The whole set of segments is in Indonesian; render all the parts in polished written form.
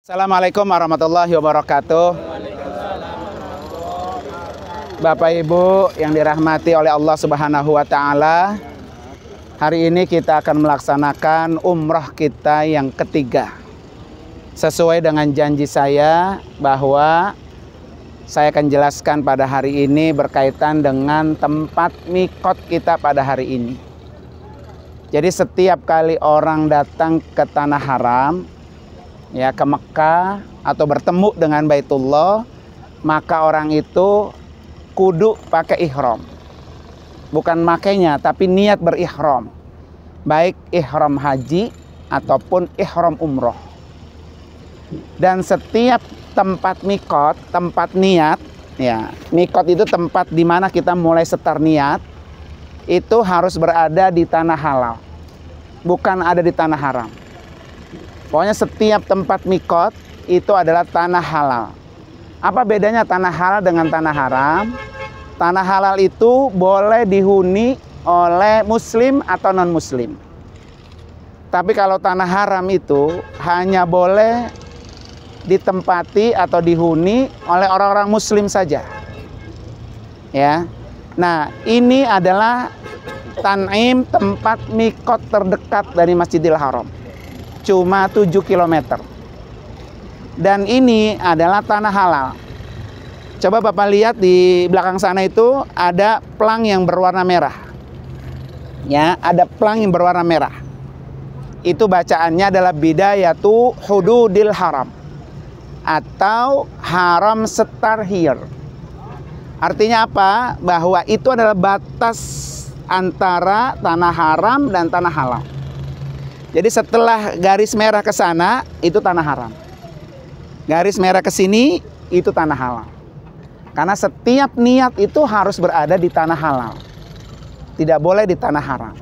Assalamualaikum warahmatullahi wabarakatuh. Bapak Ibu yang dirahmati oleh Allah Subhanahu wa Ta'ala, hari ini kita akan melaksanakan umrah kita yang ketiga. Sesuai dengan janji saya bahwa saya akan jelaskan pada hari ini berkaitan dengan tempat mikot kita pada hari ini. Jadi setiap kali orang datang ke tanah haram, ya, ke Mekah atau bertemu dengan Baitullah, maka orang itu kudu pakai ihram. Bukan makainya, tapi niat berihram. Baik ihram haji ataupun ihram umroh. Dan setiap tempat mikot, tempat niat, ya, mikot itu tempat di mana kita mulai setar niat, itu harus berada di tanah halal, bukan ada di tanah haram. Pokoknya setiap tempat mikot itu adalah tanah halal. Apa bedanya tanah halal dengan tanah haram? Tanah halal itu boleh dihuni oleh muslim atau non muslim. Tapi kalau tanah haram itu hanya boleh ditempati atau dihuni oleh orang-orang muslim saja. Ya. Nah, ini adalah Tan'im, tempat mikot terdekat dari Masjidil Haram. Cuma 7 km. Dan ini adalah tanah halal. Coba Bapak lihat di belakang sana itu ada pelang yang berwarna merah. Ya, ada pelang yang berwarna merah. Itu bacaannya adalah Bidayatu Hududil Haram atau Haram Setar Here. Artinya apa? Bahwa itu adalah batas antara tanah haram dan tanah halal. Jadi setelah garis merah ke sana itu tanah haram. Garis merah ke sini itu tanah halal. Karena setiap niat itu harus berada di tanah halal. Tidak boleh di tanah haram.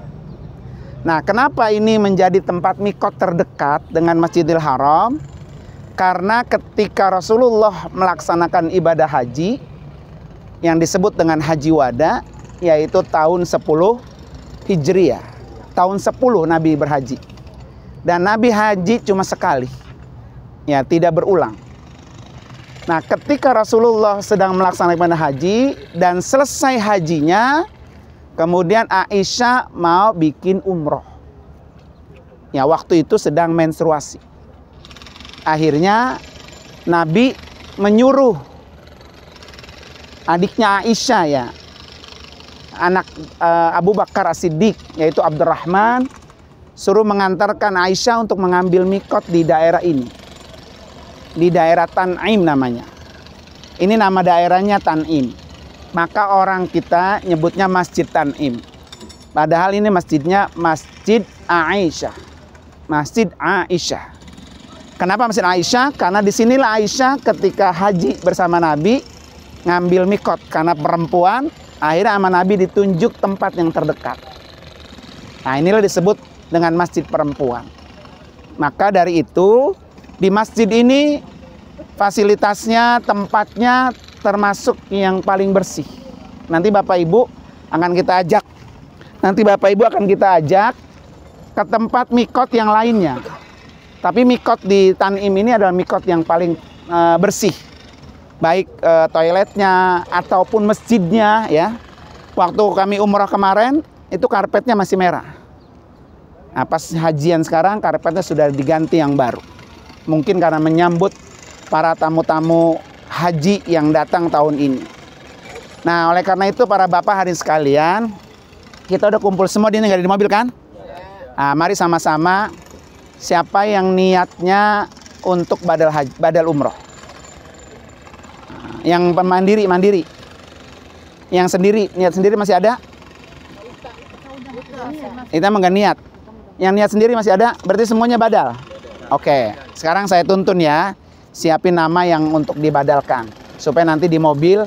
Nah, kenapa ini menjadi tempat mikot terdekat dengan Masjidil Haram? Karena ketika Rasulullah melaksanakan ibadah haji yang disebut dengan Haji Wada, yaitu tahun 10 Hijriah. Tahun 10 Nabi berhaji. Dan Nabi haji cuma sekali. Ya, tidak berulang. Nah, ketika Rasulullah sedang melaksanakan ibadah haji dan selesai hajinya, kemudian Aisyah mau bikin umroh. Ya, waktu itu sedang menstruasi. Akhirnya Nabi menyuruh adiknya Aisyah, ya, anak Abu Bakar As-Siddiq, yaitu Abdurrahman, suruh mengantarkan Aisyah untuk mengambil mikot di daerah ini. Di daerah Tan'im namanya. Ini nama daerahnya Tan'im. Maka orang kita nyebutnya Masjid Tan'im. Padahal ini masjidnya Masjid Aisyah. Masjid Aisyah. Kenapa Masjid Aisyah? Karena disinilah Aisyah ketika haji bersama Nabi ngambil mikot. Karena perempuan, akhirnya sama Nabi ditunjuk tempat yang terdekat. Nah, inilah disebut dengan masjid perempuan. Maka dari itu di masjid ini fasilitasnya, tempatnya termasuk yang paling bersih. Nanti Bapak Ibu akan kita ajak. Ke tempat mikot yang lainnya. Tapi mikot di Tan'im ini adalah mikot yang paling bersih. Baik toiletnya ataupun masjidnya, ya. Waktu kami umrah kemarin itu karpetnya masih merah. Nah, pas hajian sekarang karpetnya sudah diganti yang baru. Mungkin karena menyambut para tamu-tamu haji yang datang tahun ini. Nah, oleh karena itu para bapak hadirin sekalian, kita udah kumpul semua di mobil kan? Nah, mari sama-sama siapa yang niatnya untuk badal umroh. Yang mandiri. Yang sendiri, niat sendiri masih ada? Kita enggak niat. Yang niat sendiri masih ada, berarti semuanya badal. Oke, sekarang saya tuntun ya. Siapin nama yang untuk dibadalkan. Supaya nanti di mobil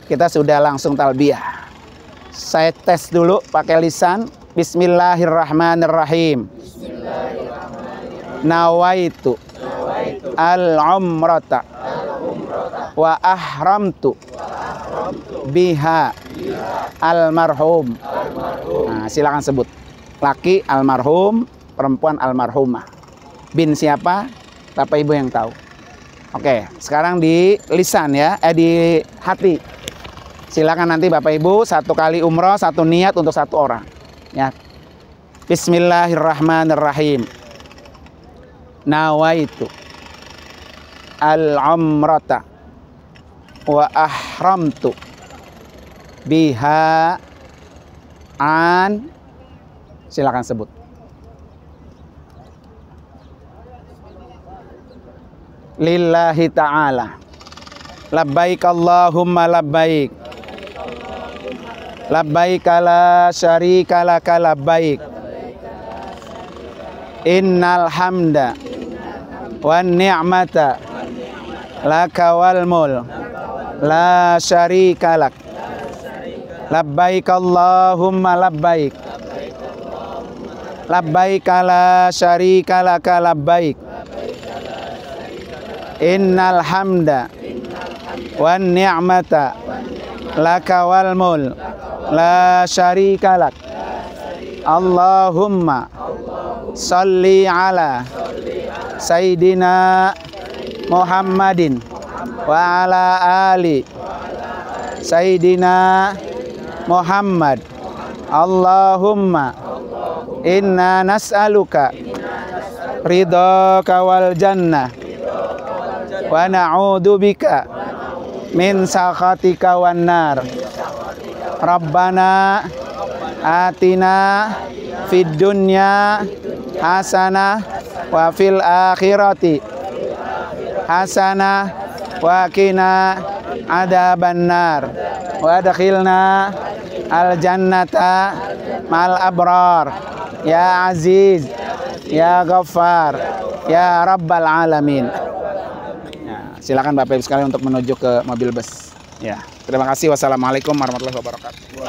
kita sudah langsung talbiyah. Saya tes dulu pakai lisan. Bismillahirrahmanirrahim. Nawaitu al-umrata wa ahramtu biha almarhum. Nah, silakan sebut. Laki almarhum, perempuan almarhumah. Bin siapa? Bapak Ibu yang tahu. Oke, sekarang di lisan ya, di hati. Silakan nanti Bapak Ibu 1 kali umroh, 1 niat untuk 1 orang. Ya. Bismillahirrahmanirrahim. Nawaitu al-umrata wa ahramtu biha an, silakan sebut. Lillahi ta'ala. Labbaik Allahumma labbaik. Labbaik la syarika laka labbaik. Innal hamda wan ni'mata laka wal mulk la syarika lak. Labbaik Allahumma labbaik. Labbaik la syarika laka labbaik. Innal hamda wan ni'mata laka wal mulk la syarika lak. Allahumma salli ala Sayyidina Muhammadin wa ala ali Sayyidina Muhammad. Allahumma inna nas'aluka ridhaka wal jannah wa na'udzubika min sakhatika wan nar. Rabbana atina fid dunya hasanah wa fil akhirati hasanah wa qina adzaban nar wa adkhilna al jannata mal abrar ya aziz ya ghaffar ya rabbal alamin. Silakan Bapak Ibu sekalian untuk menuju ke mobil bus. Ya, terima kasih. Wassalamualaikum warahmatullahi wabarakatuh.